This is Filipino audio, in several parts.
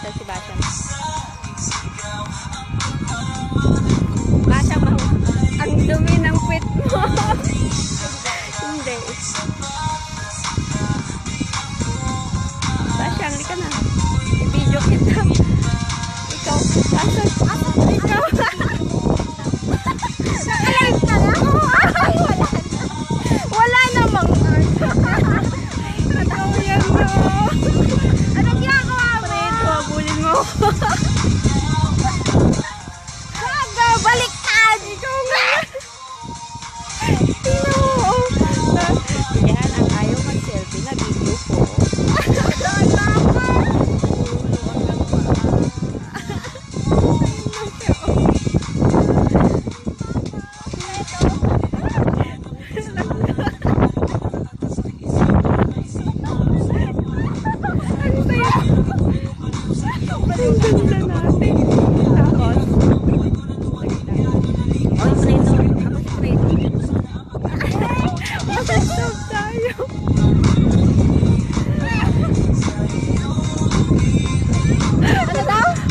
Nasaan si Basyang? Basyang, ang dumi ng puwit mo. Hindi. Basyang, hindi ka na. I-video kita. Ikaw, asan? Ikaw. Nakalive ka na? Wala namang art. Ikaw yan mo. Anong ginagawa mo? Preto, abulin mo. Gaga, baliktad. Ikaw nga. Yan, ang ayaw mag-selfie na video ko.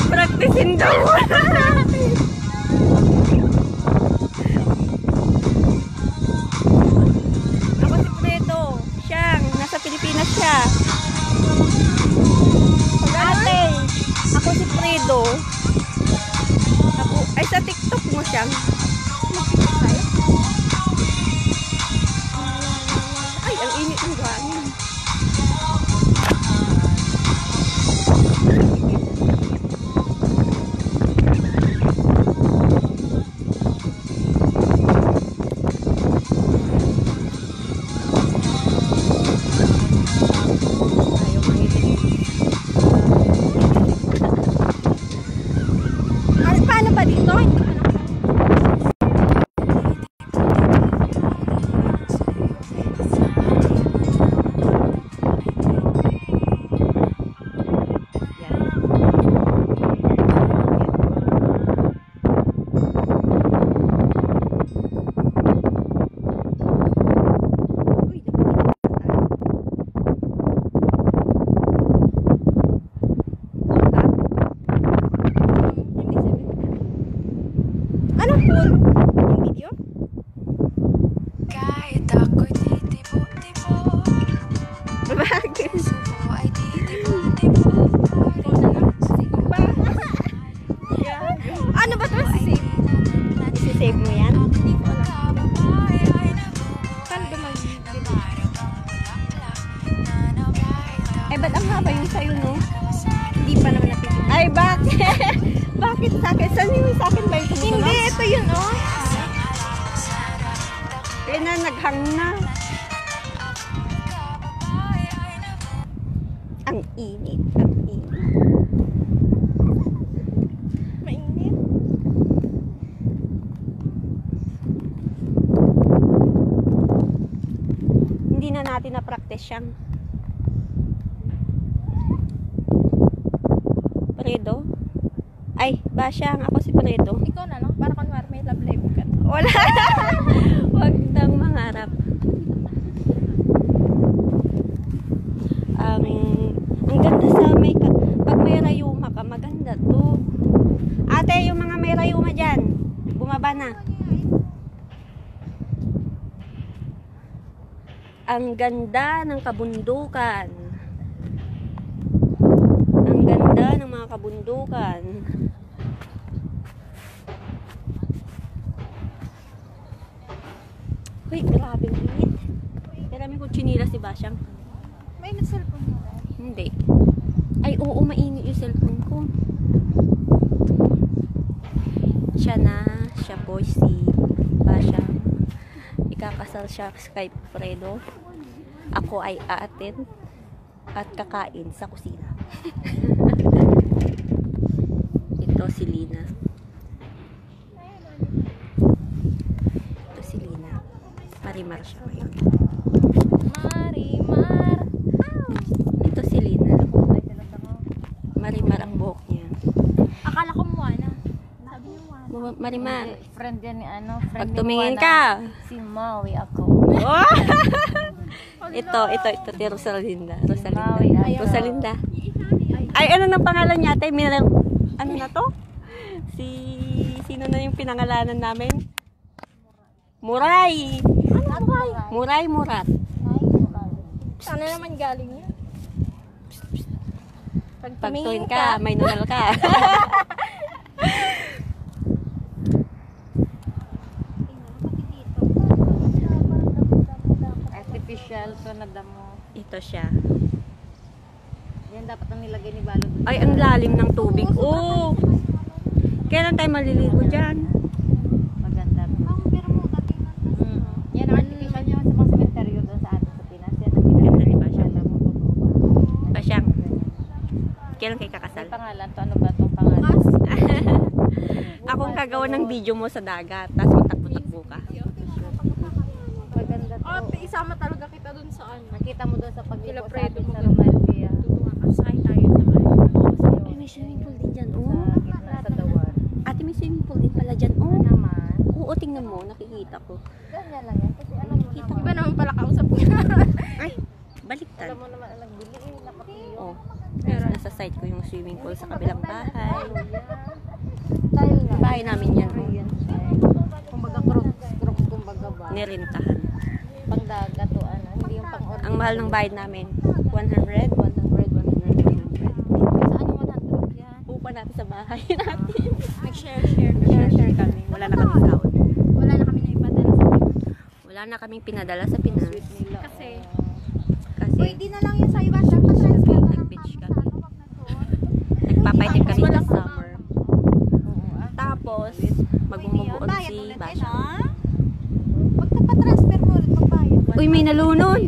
Practicing daw. Ako si Preto. Siyang, nasa Pilipinas siya. Ate, ako si Preto. Ako, ay sa TikTok mo siyang. Ay, ang init ng hangin. Paano ba dito? Anong pool? Yung video? Kahit ako'y titibo-tibo, Bakit? subo ay titibo-tibo. Ano ba ito? Isi-save mo yan? Hindi ko alam. Paano ba ay, ba't ang haba yung sa'yo, no? Hindi pa naman napipili. Ay, bakit? Bakit sa akin? Saan yung sa akin ba yung tumutunog? Hindi, ito yun, oh. Kaya na, naghang na. Ang init, ang init. Mainit. Hindi na natin na-practice siyang. Predo? Ay, Basyang, ako si Predo. Ikaw na lang, para kunwari may love life ka. Wala. Huwag nang mangarap. Ang ganda sa pag may rayuma ka, maganda to. Ate, yung mga may rayuma dyan, bumaba na. Ang ganda ng kabundukan. Ang ganda ng mga kabundukan. Uy, grabe ang init. Marami kong chinila si Basyang. May na-cellphone mo? Hindi. Ay, oo, mainit yung cellphone ko. Siya po si Basyang. Ikakasal siya kay Fredo. Ako ay aatin at kakain sa kusina. Ito si Lina. Ito si Lina. Marimar siya ngayon. Marimar. Ito si Lina. Marimar ang buhok niya. Akala ko mo na. Sabi niyo Marimar. Friend yan ni ano. Pag tumingin ka. Si Maui ako. Oh! ito, si Rosalinda. Maui, Rosalinda. Ay, ano nang pangalan niya, ate? Ano na to? Sino na yung pinangalanan namin? Muray! Muray Murat. Sana naman galing niya. Pagtuin ka, may nunal ka. Artificial to na damo. Ito siya. Yan dapat ang nilagay ni Balog. Ay, ang lalim ng tubig. Oh! Kailan tayo maliligo dyan? Maganda to. Yan ang artificial niya sa mga cemetery doon sa atin sa Pinas. Yan ang Ganda, di ba siya? Alam mo totoo ba? Pasyang. Kailan kayo kakasal? May pangalan to. Ano ba itong pangalan? Akong kagawa ng video mo sa dagat, tapos magtakbo-takbo ka. Maganda to. Oh, isama talaga kita dun sa ano. Nakita mo doon sa pagliko sa Fredo atin mo sa ganun. Romalia. Asay tayo sa ano. Ay, may swimming pool din dyan. Sa Oh. gitna sa dawan. Ate, may swimming pool din pala dyan. Oh. Naman. Oo, tingnan mo. Nakikita ko. Ganyan lang yan. Kasi alam mo naman. Iba naman pala kausap niya. Ay, baliktad. Alam mo naman ang nagbili eh. Nakatiyo. Oh. Pero nasa site ko yung swimming pool sa kabilang bahay. Style nga. Bahay namin yan. Oh. Kumbaga crocs kumbaga ba. Nirentahan. Pangdagat o ano. Hindi yung pang-order. Ang mahal ng bayad namin. 100, 100, 100, 100. Saan yung 100 yan? Upa natin sa bahay natin. Nag-share. Share kami. Wala na kaming sahod. Wala na kami naipadala sa Wala na kaming pinadala sa Pinas. Sweet nila. Kasi, Kasi pwede na lang yun sa iba. Dapat transfer na lang nag-beach kami. kami. Nagpapaitim kami sa summer. Oo, ah. Tapos, magmumubuon si Basha. Pag napatransfer mo ulit, magbayad. Uy, may nalunod!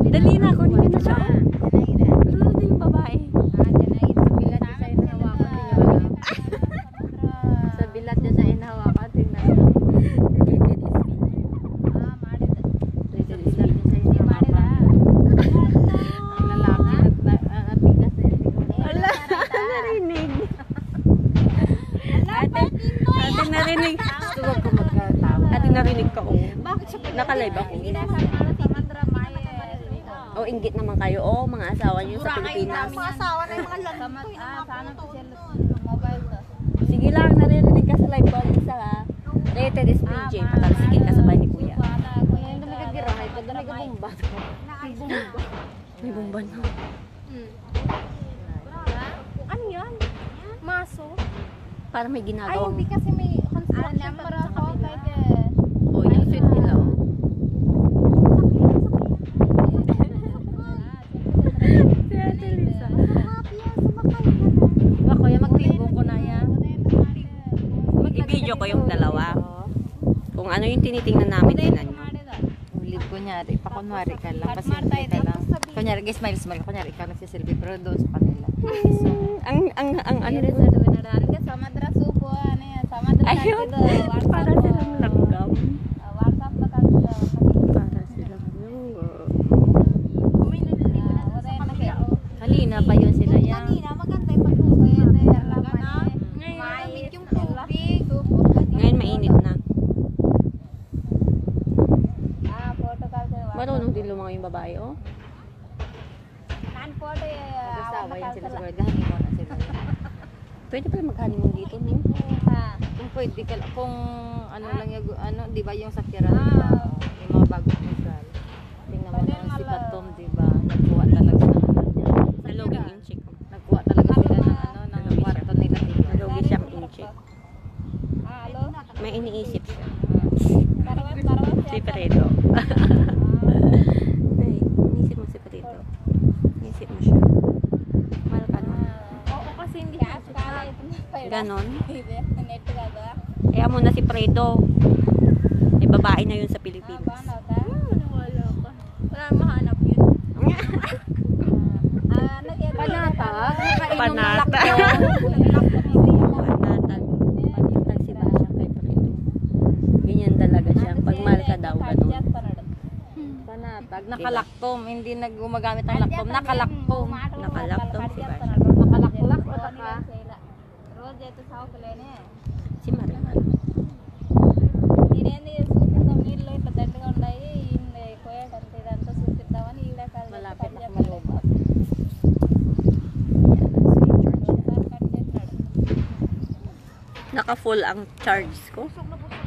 Dali na, kunin ko na siya. Nalunod na yung babae. Sa bilat niya sa inahawakan. Tingnan mo. Rated is big. Ang lalaki at ang bigas na yun. Wala, narinig. Ate narinig. Huwag ko magkatawa. Ate narinig ka, oh. Bakit siya Nakalive ako. Oh, inggit naman kayo. Oh, mga asawa niyo sa Pilipinas. Mga asawa na yung mga lalaki. Sana po siya mobile to. Sige lang, narinig ka sa live ko. Isa ka. Rated is PJ. Patalsikin ka sa bahay ni Kuya. Yung dumigagirahay ko, dumigabumba. May bomba na. Ano yan? Maso? Para may Ay, ginagawang... hindi kasi may construction pa rin sa kabila. Oh, yung sweet nila, oh. Si Ate Lisa. Diba kuya, magtibo ko na yan. I-video ko yung dalawa. Kung ano yung tinitingnan namin, tingnan nyo. Ulib kunyari, pakunwari ka lang, pasimple ka lang. Kunyari, smile, kunyari, ikaw nagsisilbi, pero doon sa kanila. Ang ano Ayun, po? sa doon na ka, sama dra supo, ano yan, sama dra Ayun, para silang langgam. WhatsApp na ka sila. Para silang langgam. May naliligo na sa kabila. Halina pa yun sila yan. Kanina, maganda yung pag-uwi. Malamig yung tubig. Ngayon mainit na. Photo ka sila. Marunong din lumangoy yung babae, oh. Nagsawa yan sila sa guard, hangin mo na sila. Pwede pala mag-honeymoon dito, no? Kung pwede ka, kung ano lang yung, ano, di ba yung sakiran, yung mga bagong rizal. Tingnan mo na si Patom, di ba? Nagkuha talaga ng ano niya. Naloging inchik. Nagkuha talaga sila ng ano, ng Nalogi kwarto nila, di ba? Nalogi siyang inchik. May iniisip siya. Si Fredo. Ay, iniisip mo si Fredo. Iniisip mo siya. Mahal ka naman. Oo, kasi hindi Ganon. Kaya mo na si Fredo. May babae na yun sa Pilipinas. wala ka. Wala mahanap yun. Panatag? Panatag. Panatag. Panatag si Basha kay Fredo. Ganyan talaga siya. Pag mahal ka daw, ganon. Panatag. Nakalaktom. Hindi na gumagamit ang laktom. Nakalaktom. Nakalaktom si Basha. Nakalaklak o naka... Si Mariman. Malapit na kumalubot. Naka-full ang charge ko. Busog na busog